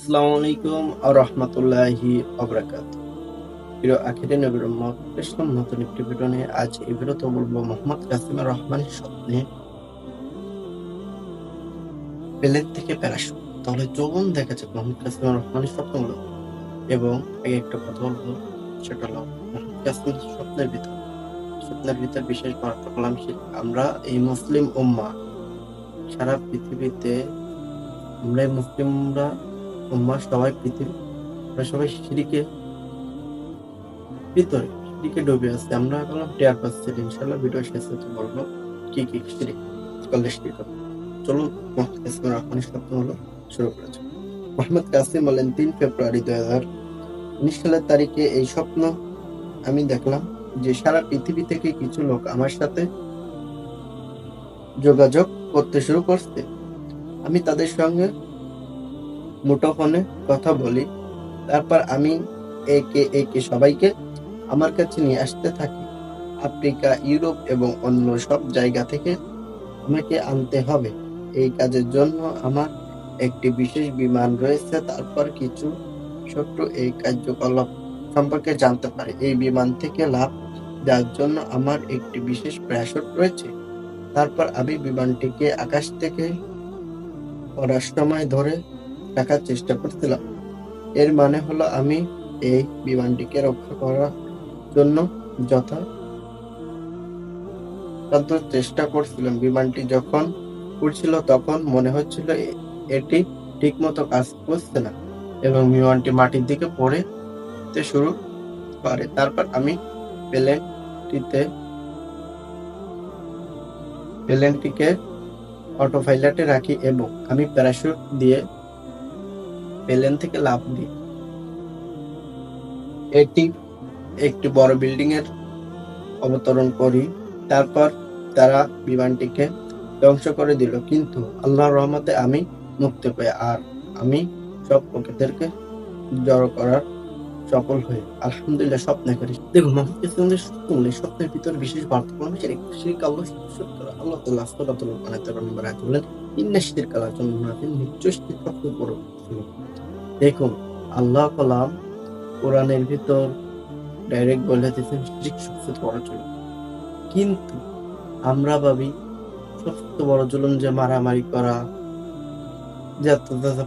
আসসালামু আলাইকুম ওয়া রাহমাতুল্লাহি ওয়া বারাকাতুহু। প্রিয় আখিরে নবীর উম্মত, ইসলাম নতুন একটি ভিডিও নিয়ে আজ এই ভিডিওতে বলবো মোহাম্মদ কাসিমুর রহমানের স্বপ্নে প্লেন থেকে প্যারাশুট। তাহলে চলুন দেখা যাক মোহাম্মদ কাসিমুর রহমানের স্বপ্নগুলো। এবং আগে একটা কথা বলবো, সেটা হলো মোহাম্মদ কাসিমের স্বপ্নের ভিতর বিশেষ বার্তা পেলাম। আমরা এই মুসলিম উম্মাহ সারা পৃথিবীতে, আমরা এই মুসলিমরা উম্মাহ সবাই শিরকের ভিতরে শিরকে ডুবে আছে। আমরা এখন টের পাচ্ছি। ইনশাআল্লাহ ভিডিও শেষে তো বলবো কি কি শিরক করলে শিরক হবে। চলুন মোহাম্মদ কাসিমুর রহমানের স্বপ্নগুলো শুরু করা যাক। মোহাম্মদ কাসিম বলেন, 3 ফেব্রুয়ারি 2019 সালের তারিখে এই স্বপ্ন আমি দেখলাম যে সারা পৃথিবী থেকে কিছু লোক আমার সাথে যোগাযোগ করতে শুরু করছে। আমি তাদের সঙ্গে মুঠোফোনে কথা বলি। তারপর আমি একে একে সবাইকে আমার কাছে নিয়ে আসতে থাকি। আফ্রিকা, ইউরোপ এবং অন্য সব জায়গা থেকে আমাকে আনতে হবে। এই কাজের জন্য আমার একটি বিশেষ বিমান রয়েছে। তারপর কিছু ছোট্ট এই কার্যকলাপ সম্পর্কে জানতে পারি। এই বিমান থেকে লাভ দেওয়ার জন্য আমার একটি বিশেষ প্যারাশুট রয়েছে। তারপর আমি বিমানটিকে আকাশ থেকে পড়ার সময় ধরে রাখার চেষ্টা করছিলাম। এর মানে হলো আমি এই বিমানটিকে রক্ষা করার জন্য যথাসাধ্য চেষ্টা করছিলাম। বিমানটি যখন উড়ছিল তখন মনে হচ্ছিল এটি ঠিকমতো কাজ করছে না এবং বিমানটি মাটির দিকে পড়তে শুরু করে। তারপর আমি প্লেনটিকে অটো পাইলটে রাখি এবং আমি প্যারাশুট দিয়ে প্লেন থেকে লাফ দিই। এটি একটি বড় বিল্ডিং এর অবতরণ করি। তারপর তারা বিমানটিকে ধ্বংস করে দিল, কিন্তু আল্লাহর রহমতে আমি মুক্তি পাই আর আমি সব লোকেদেরকে জড়ো করার সফল হই। আলহামদুলিল্লাহ। স্বপ্নে করি দেখুন, মোহাম্মদ কাসিমের স্বপ্নের ভিতর বিশেষ বার্তা শিরক আল্লাহ তাআলা সূরাতুল আনাম 13 নম্বর আয়াতে বলেন, ইন্না শিরকা লাযুলমুন আযীম, নিশ্চয় শিরক সবচেয়ে বড় জুলুম। দেখুন, আল্লাহ কালাম কোরআনের ভিতর ডাইরেক্ট বলে দিয়েছেন শিরক সবচেয়ে বড় জুলুম। কিন্তু আমরা ভাবি সবচেয়ে বড় জুলুম যে মারামারি করা, যে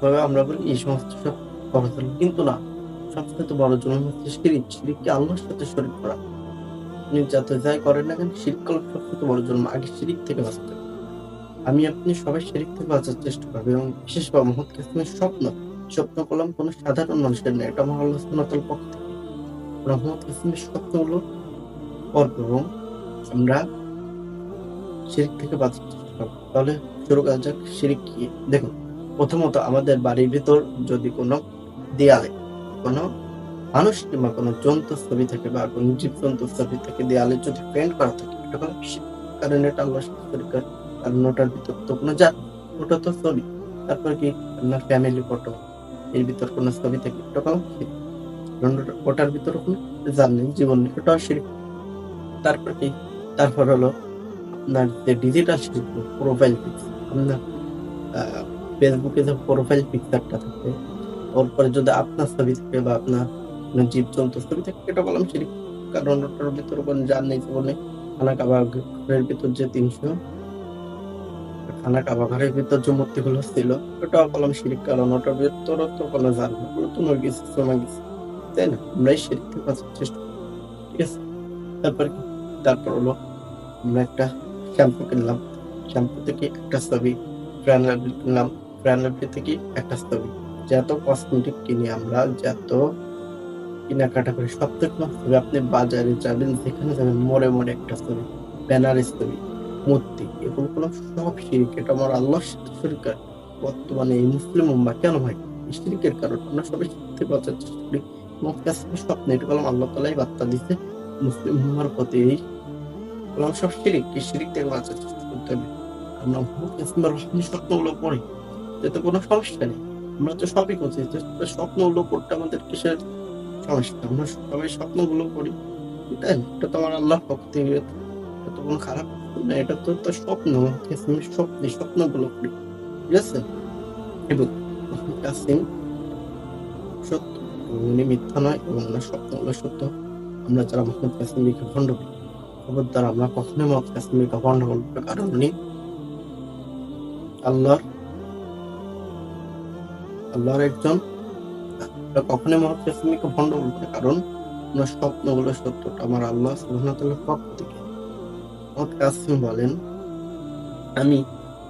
পাবে, আমরা বলি এই সমস্ত সব বড় জুলুম। কিন্তু না, সবচেয়ে বড় জুলুম হচ্ছে শিরক। শিরককে আল্লাহর সাথে শরীক করা। আপনি যত যাই করেন না কেন, শিরক করা সবচেয়ে বড় জুলুম। আগে শিরক থেকে বাঁচতে হবে। আমি আপনি সবাই শিরক থেকে বাঁচার চেষ্টা করবো। এবং বিশেষভাবে মোহাম্মদ কাসিমের স্বপ্ন করলাম কোনো সাধারণ মানুষের নেই, এটা আমার আল্লাহ সুবহানাহু ওয়া তাআলার পক্ষ থেকে। মোহাম্মদ কাসিমের স্বপ্নগুলো পড়বো এবং আমরা শিরক থেকে বাঁচার চেষ্টা করবো। তাহলে শুরু করা যাক। শিরক কি? দেখুন, প্রথমত আমাদের বাড়ির ভিতর যদি কোনো দেয়ালে কোনো মানুষ কিংবা কোনো জন্তুর ছবি থাকে বা কোনো জীবজন্তুর ছবি থাকে, দেয়ালে যদি পেন্ট করা থাকে, এটা কোনো শিরক। কারণ এটা আল্লাহর সাথে শরীক করা। কারণ ওটার ভিতর তো কোনো জাত, ওটা তো ছবি। তারপর কি আপনার ফ্যামিলি ফটো, এর ভিতর কোনো ছবি থাকে, এটা কোনো শিরক। কারণ ওটার ভিতর কোনো জাত নেই, জীবন নেই, ওটাও শিরক। তারপর কি? তারপর হলো আপনার যে ডিজিটাল শিরক, প্রোফাইল পিকচার, আপনার ফেসবুকে যে প্রোফাইল পিকচারটা থাকে, তারপরে যদি আপনার ছবি থাকে বা আপনার জীবজন্তুর ছবি থাকে, এটা বললাম শিরক। কারণ ওটার ভিতরে কোনো জান নেই, জীবন নেই। ঘরের ভিতর যে 300 খানা কাবা ঘরের ভিতর যে মূর্তিগুলো ছিল, ওটাও বললাম শিরক। কারণ ওটার ভিতরে তো কোনো জান নেই, ওগুলো তো মরে গেছে, জমা গেছে, তাই না? আমরা এই শিরক থেকে বাঁচার চেষ্টা করি। ঠিক আছে? তারপর কি? তারপর হলো আমরা একটা শ্যাম্পু কিনলাম, শ্যাম্পু থেকে একটা ছবি। ফ্যানলাভলি কিনলাম, ফ্যানলাভলি থেকে একটা ছবি। যত কসমেটিক কিনি আমরা, যত কেনাকাটা করি, সব থেকে ছবি। আপনি বাজারে যাবেন, যেখানে যাবেন, মোড়ে মোড়ে একটা ছবি, ব্যানারের ছবি, মূর্তি, এগুলো কোনো সব শিরক। এটা আমার আল্লাহর সাথে শরীক করা। বর্তমানে এই মুসলিম উম্মাহ কেন ভাই এই শিরকের কারণ? আমরা সবাই শিরক থেকে বাঁচার চেষ্টা করি। মোহাম্মদ কাসিমের স্বপ্নে এটা বললাম আল্লাহ তাআলাই বার্তা দিছে মুসলিম উম্মাহর প্রতি। এই বললাম সব শিরক। এই শিরক থেকে বাঁচার চেষ্টা করতে হবে। আমরা মোহাম্মদ কাসিমের রহমানের স্বপ্নগুলো পড়ি, এতে কোনো সমস্যা নেই। আমরা তো সবই করছি, স্বপ্নগুলো পড়তে আমাদের কিসের সমস্যা? আমরা সবাই স্বপ্নগুলো পড়ি, তাই না? এটা তো আমার আল্লাহর পক্ষ থেকে, এটা তো কোনো খারাপ কিছু না। এটা তো তো স্বপ্ন, স্বপ্নগুলো পড়ি। ঠিক আছে? এবং মোহাম্মদ কাসিম সত্য এবং উনি মিথ্যা নয় এবং ওনার স্বপ্নগুলো সত্য। আমরা যারা মোহাম্মদ কাসেমকে ভণ্ড বলি, খবরদার আমরা কখনোই মোহাম্মদ কাসেমকে ভণ্ড বলবো না, কারণ উনি আল্লাহর একজন। আমরা কখনোই মোহাম্মদ কাসেমকে ভণ্ড বলবো না, কারণ ওনার স্বপ্নগুলো সত্য। আমার আল্লাহ সুবহানাহু ওয়া তাআলার পক্ষ থেকে। মোহাম্মদ কাসেম বলেন, আমি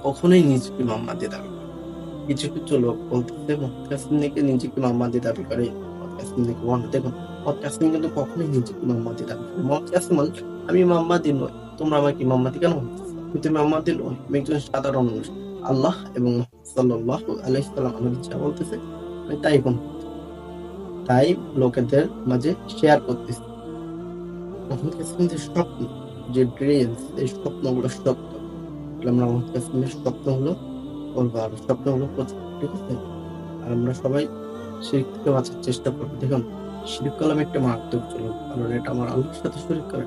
কখনোই নিজেকে ইমাম মাহদী দাবি করি। কিছু কিছু লোক বলতেছে মোহাম্মদ কাসেম নিজেকে ইমাম মাহদী দাবি করে, মোহাম্মদ কাসেম ভণ্ড। দেখুন, মোহাম্মদ কাসেম কিন্তু কখনোই নিজেকে ইমাম মাহদী দাবি করে। মোহাম্মদ কাসেম বলেন, আমি ইমাম মাহদী নই, তোমরা আমাকে ইমাম মাহদী কেন বলতেছো? আমি তো ইমাম মাহদী নই, আমি একজন সাধারণ মানুষ। আল্লাহ এবং মুহাম্মদ সাল্লাল্লাহু আলাইহি সাল্লাম আমাকে যা বলতেছে আমি তাই তাই লোকেদের মাঝে শেয়ার করতেছি। মোহাম্মদ কাসেমের স্বপ্ন, যে ড্রিমস, এই স্বপ্নগুলো সত্য। আমরা মোহাম্মদ কাসেমের স্বপ্নগুলো বলবো আর স্বপ্নগুলো প্রচার, ঠিক আছে? আর আমরা সবাই শিরক থেকে বাঁচার চেষ্টা করবো। দেখুন, শিরক কালাম একটা মারাত্মক জুলুম, কারণ এটা আমার আল্লাহর সাথে শরীক করে।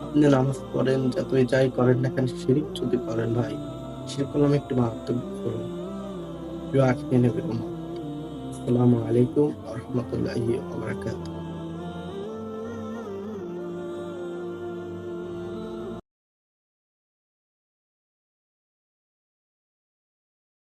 আপনি নামাজ পড়েন, যতই যাই করেন না কেন, শিরক যদি করেন ভাই, শিরক কালাম একটি মারাত্মক জুলুম। প্রিয় আখিরি নবীর উম্মত, আসসালামু আলাইকুম ওয়া রাহমাতুল্লাহি ওয়া বারাকাতুহু।